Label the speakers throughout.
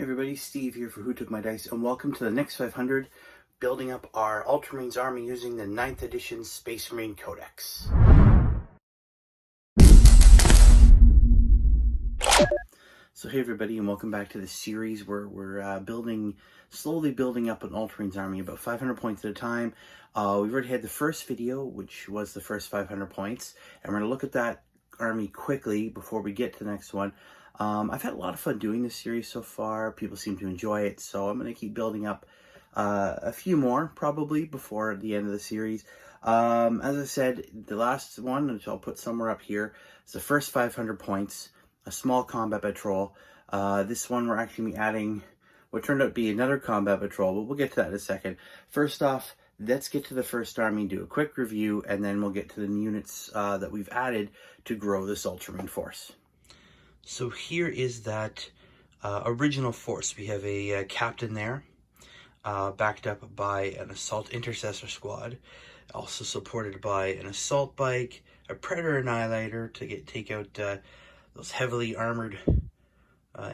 Speaker 1: Hey everybody, Steve here for Who Took My Dice, and welcome to the next 500, building up our Ultramarines army using the 9th edition Space Marine Codex. So hey everybody, and welcome back to the series where we're slowly building up an Ultramarines army, about 500 points at a time. We've already had the first video, which was the first 500 points, and we're going to look at that army quickly before we get to the next one. I've had a lot of fun doing this series so far. People seem to enjoy it, so I'm going to keep building up a few more, probably, before the end of the series. As I said, the last one, which I'll put somewhere up here, is the first 500 points, a small combat patrol. This one we're actually adding what turned out to be another combat patrol, but we'll get to that in a second. First off, let's get to the first army, do a quick review, and then we'll get to the units that we've added to grow this Ultramarine force. So here is that original force. We have a captain there, backed up by an assault intercessor squad, also supported by an assault bike, a predator annihilator to take out those heavily armored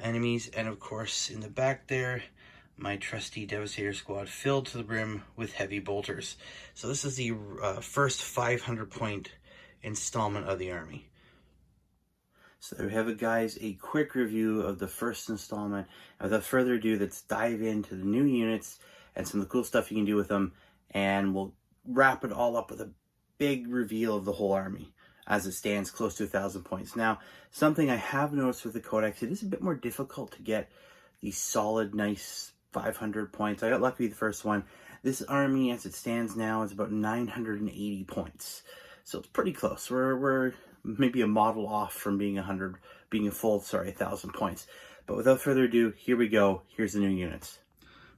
Speaker 1: enemies, and of course in the back there, my trusty Devastator squad filled to the brim with heavy bolters. So this is the first 500 point installment of the army. So there we have it, guys, a quick review of the first installment. And without further ado, let's dive into the new units and some of the cool stuff you can do with them, and we'll wrap it all up with a big reveal of the whole army as it stands close to 1,000 points. Now, something I have noticed with the Codex, it is a bit more difficult to get these solid, nice 500 points. I got lucky with the first one. This army, as it stands now, is about 980 points. So it's pretty close. We're maybe a model off from being a full 1,000 points. But without further ado, here we go. Here's the new units.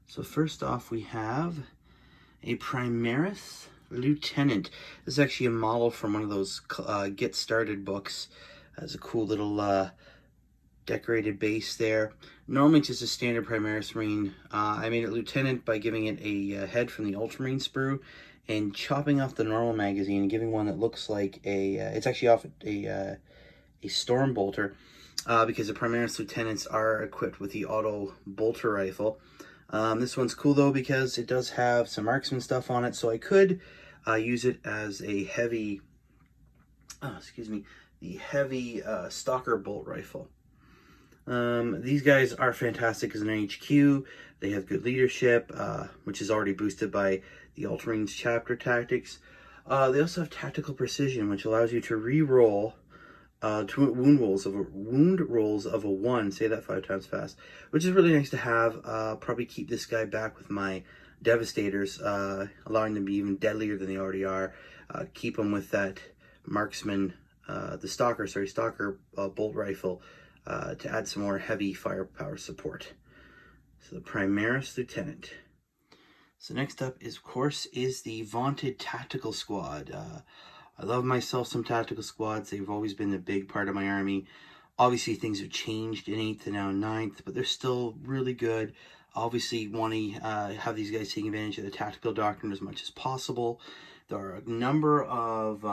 Speaker 1: So first off, we have a Primaris Lieutenant. This is actually a model from one of those Get Started books. Has a cool little decorated base there. Normally just a standard Primaris Marine. I made it Lieutenant by giving it a head from the Ultramarine sprue and chopping off the normal magazine and giving one that looks like it's actually off a storm bolter, because the Primaris Lieutenants are equipped with the auto bolter rifle. This one's cool though because it does have some marksman stuff on it, so I could use it as a heavy, the heavy stalker bolt rifle. These guys are fantastic as an HQ. They have good leadership, which is already boosted by the Ultramarines chapter tactics. They also have tactical precision, which allows you to re-roll wound rolls of a 1. Say that 5 times fast, which is really nice to have. Probably keep this guy back with my Devastators, allowing them to be even deadlier than they already are. Keep them with that marksman, the stalker bolt rifle, to add some more heavy firepower support. So the Primaris Lieutenant. So next up is, of course, is the vaunted tactical squad. I love myself some tactical squads. They've always been a big part of my army. Obviously things have changed in 8th and now 9th, but they're still really good. Obviously want to have these guys take advantage of the tactical doctrine as much as possible. There are a number of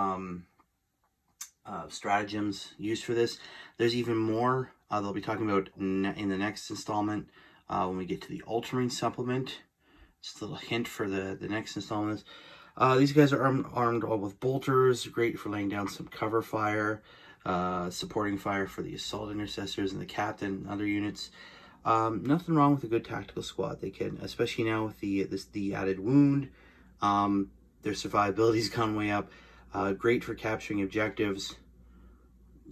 Speaker 1: stratagems used for this. There's even more they'll be talking about in the next installment when we get to the Ultramarine supplement. Just a little hint for the next installment. These guys are armed all with bolters, great for laying down some cover fire, supporting fire for the assault intercessors and the captain and other units. Nothing wrong with a good tactical squad. They can, especially now with the added wound, their survivability's gone way up. Great for capturing objectives.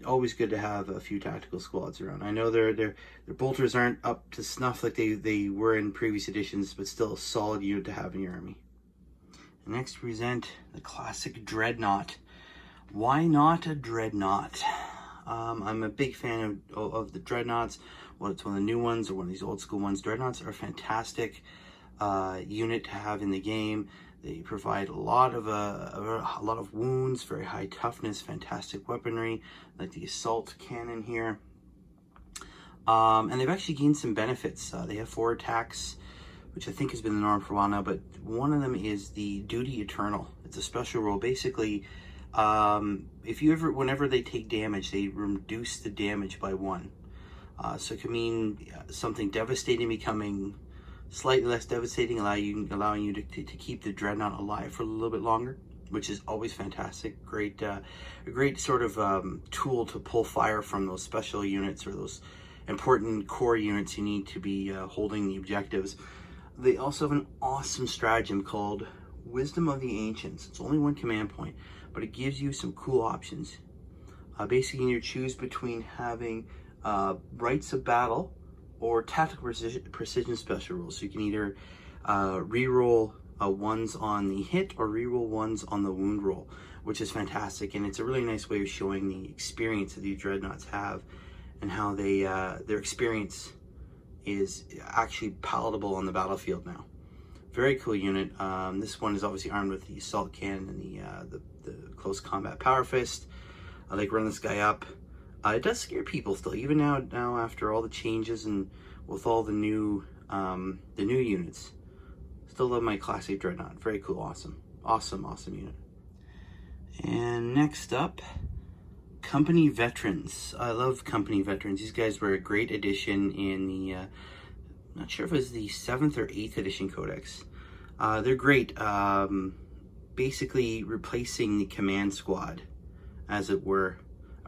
Speaker 1: Always good to have a few tactical squads around. I know their bolters aren't up to snuff like they were in previous editions, but still a solid unit to have in your army. And next, present the classic Dreadnought. Why not a Dreadnought? I'm a big fan of the Dreadnoughts. Whether it's one of the new ones or one of these old school ones, Dreadnoughts are a fantastic unit to have in the game. They provide a lot of wounds, very high toughness, fantastic weaponry, like the assault cannon here. And they've actually gained some benefits. They have 4 attacks, which I think has been the norm for a while now, but one of them is the Duty Eternal. It's a special role. Basically, whenever they take damage, they reduce the damage by 1. So it can mean something devastating becoming slightly less devastating, allowing you to keep the Dreadnought alive for a little bit longer, which is always fantastic. Great, a great sort of tool to pull fire from those special units or those important core units you need to be holding the objectives. They also have an awesome stratagem called Wisdom of the Ancients. It's only one command point, but it gives you some cool options. Basically, you choose between having Rites of Battle or Tactical Precision special rules. So you can either reroll ones on the hit or reroll ones on the wound roll, which is fantastic. And it's a really nice way of showing the experience that these Dreadnoughts have and how they their experience is actually palatable on the battlefield now. Very cool unit. This one is obviously armed with the assault cannon and the close combat power fist. I like running this guy up. It does scare people still, even now after all the changes and with all the new units. Still love my classic Dreadnought. Very cool, awesome unit. And next up, Company Veterans. I love Company Veterans. These guys were a great addition in the, not sure if it was the 7th or 8th Edition Codex. They're great. Basically replacing the command squad, as it were,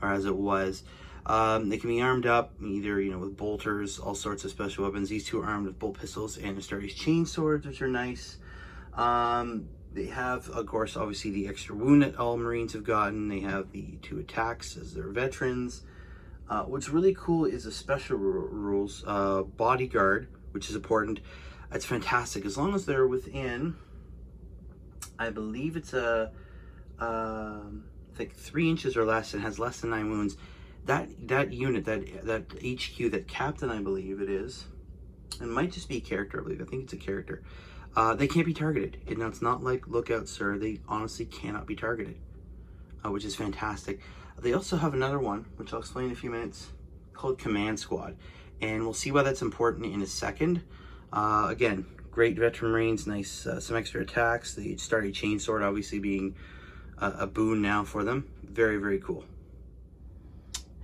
Speaker 1: or as it was. They can be armed up either, with bolters, all sorts of special weapons. These two are armed with bolt pistols and Astartes chain swords, which are nice. They have, of course, obviously the extra wound that all Marines have gotten. They have the 2 attacks as their veterans. What's really cool is the special rules. Bodyguard, which is important. It's fantastic. As long as they're within, I believe it's like 3 inches or less and has less than 9 wounds. That unit, that HQ, that captain, I believe it is, it might just be a character, I think it's a character. They can't be targeted. It's not like Lookout Sir. They honestly cannot be targeted, which is fantastic. They also have another one, which I'll explain in a few minutes, called Command Squad. And we'll see why that's important in a second. Again, great veteran Marines, nice, some extra attacks. The Astartes Chainsword obviously being a boon now for them. Very, very cool.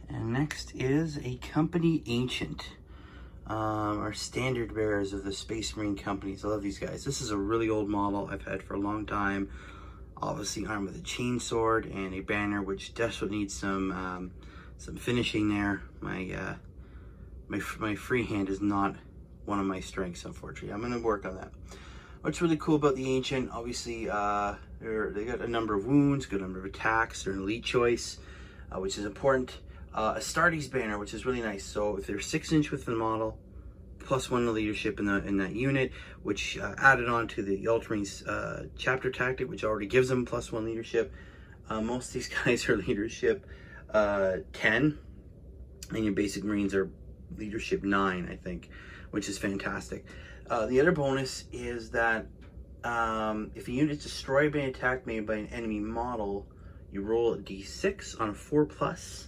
Speaker 1: And next is a Company Ancient. Our standard bearers of the Space Marine companies. I love these guys. This is a really old model I've had for a long time. Obviously armed with a chainsword and a banner, which desperately needs some finishing there. My freehand is not one of my strengths, unfortunately. I'm going to work on that. What's really cool about the Ancient, obviously, they got a number of wounds, good number of attacks. They're an elite choice, which is important. Astartes banner, which is really nice. So if they're 6-inch with the model, +1 to leadership in that unit, which added on to the Ultramarines chapter tactic, which already gives them +1 leadership. Most of these guys are leadership 10, and your basic Marines are leadership 9, I think, which is fantastic. The other bonus is that if a unit is destroyed by an attack made by an enemy model, you roll a d6 on a 4+.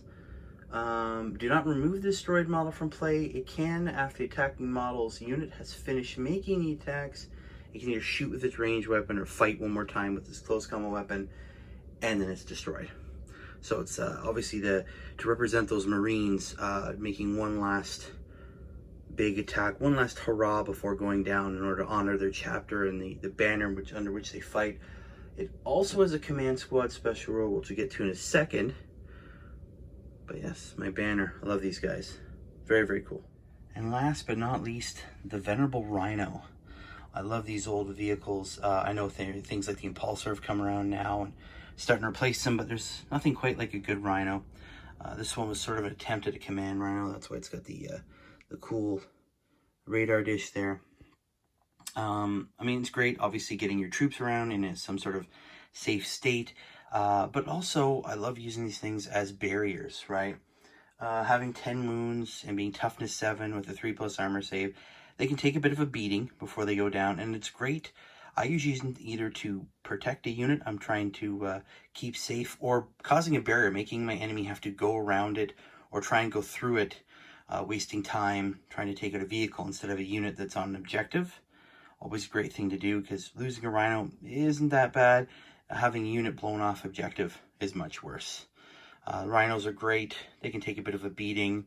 Speaker 1: Do not remove the destroyed model from play. It can, after the attacking model's unit has finished making the attacks, it can either shoot with its ranged weapon or fight one more time with its close combat weapon, and then it's destroyed. So it's obviously to represent those Marines making one last big attack, one last hurrah before going down in order to honor their chapter and the banner under which they fight. It also has a Command Squad special rule, which we'll get to in a second. But yes, my banner. I love these guys. Very, very cool. And last but not least, the venerable Rhino. I love these old vehicles. I know things like the Impulsor have come around now and starting to replace them, but there's nothing quite like a good Rhino. This one was sort of an attempt at a command Rhino. That's why it's got the cool radar dish there. I mean, it's great, obviously, getting your troops around in some sort of safe state. But also, I love using these things as barriers, right? Having 10 wounds and being toughness 7 with a 3+ armor save, they can take a bit of a beating before they go down, and it's great. I usually use them either to protect a unit I'm trying to keep safe, or causing a barrier, making my enemy have to go around it or try and go through it, wasting time trying to take out a vehicle instead of a unit that's on an objective. Always a great thing to do, because losing a Rhino isn't that bad. Having a unit blown off objective is much worse. Rhinos are great. They can take a bit of a beating.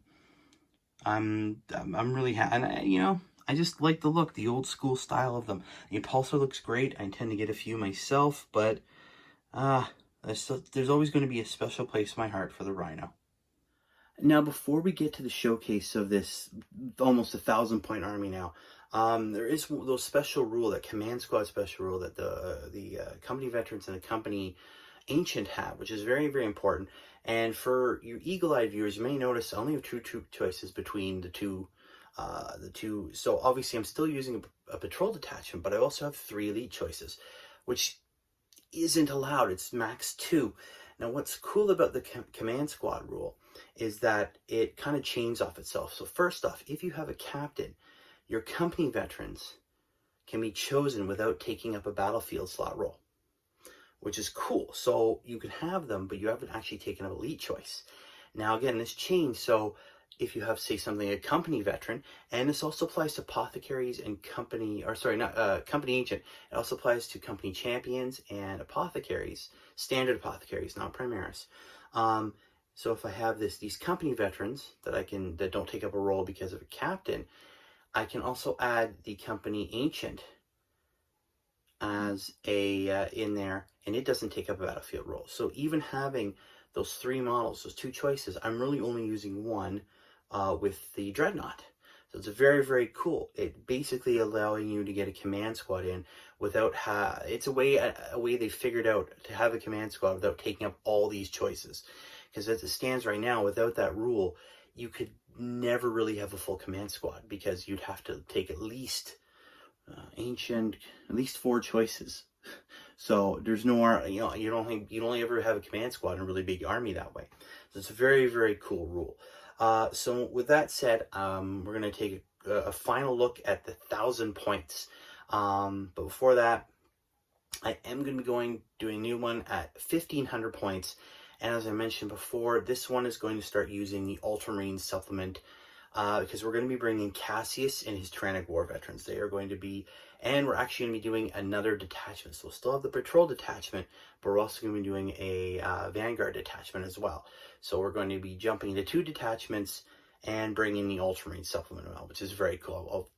Speaker 1: I'm really happy, and you know, I just like the look, the old school style of them. The Impulsor looks great. I intend to get a few myself, but there's always going to be a special place in my heart for the Rhino. Now, before we get to the showcase of this almost 1,000-point army now, there is those special rule, that command squad special rule that the company veterans and the company ancient have, which is very, very important. And for your eagle-eyed viewers, you may notice I only have two troop choices between the two. So obviously I'm still using a patrol detachment, but I also have 3 elite choices, which isn't allowed. It's max 2. Now, what's cool about the command squad rule is that it kind of chains off itself. So first off, if you have a captain, your company veterans can be chosen without taking up a battlefield slot role, which is cool. So you can have them, but you haven't actually taken up elite choice. Now, again, this changed. So if you have, say, something, a company veteran, and this also applies to apothecaries and company, or sorry, not company ancient. It also applies to company champions and apothecaries, standard apothecaries, not Primaris. So if I have these company veterans that don't take up a role because of a captain, I can also add the company ancient as a in there, and it doesn't take up a battlefield role. So even having those 3 models, those 2 choices, I'm really only using one with the Dreadnought. So it's very, very cool. It basically allowing you to get a command squad in without it's a way they figured out to have a command squad without taking up all these choices. Because as it stands right now, without that rule, you could never really have a full command squad, because you'd have to take at least at least 4 choices. So there's no more, you know, you'd only ever have a command squad in a really big army that way. So it's a very, very cool rule. So with that said, we're going to take a final look at the 1,000 points. But before that, I am going to be doing a new one at 1,500 points. And as I mentioned before, this one is going to start using the Ultramarines supplement, because we're going to be bringing Cassius and his Tyrannic War Veterans. They are going to be, and we're actually going to be doing another detachment. So we'll still have the patrol detachment, but we're also going to be doing a Vanguard detachment as well. So we're going to be jumping into 2 detachments and bringing the Ultramarine supplement out, which is very cool.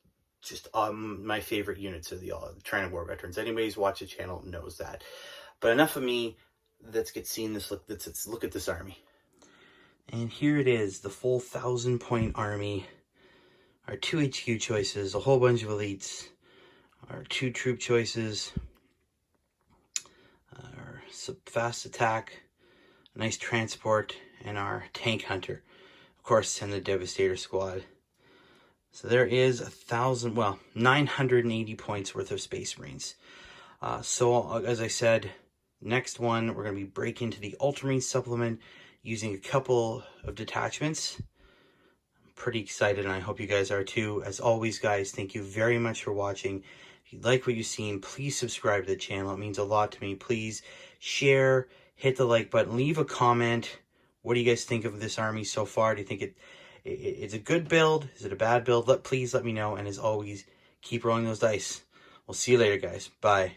Speaker 1: My favorite units are the Tyrannic War Veterans. Anybody who's watched the channel knows that. But enough of me. Let's look at this army. And here it is, the full 1,000-point army. Our 2 HQ choices, a whole bunch of elites, our 2 troop choices, our fast attack, a nice transport, and our tank hunter. Of course, and the Devastator squad. So there is 980 points worth of Space Marines. So as I said, next one, we're going to be breaking into the Ultramarine supplement using a couple of detachments. I'm pretty excited, and I hope you guys are too. As always, guys, thank you very much for watching. If you like what you've seen, please subscribe to the channel. It means a lot to me. Please share, hit the like button, leave a comment. What do you guys think of this army so far? Do you think it's a good build? Is it a bad build? Please let me know. And as always, keep rolling those dice. We'll see you later, guys. Bye.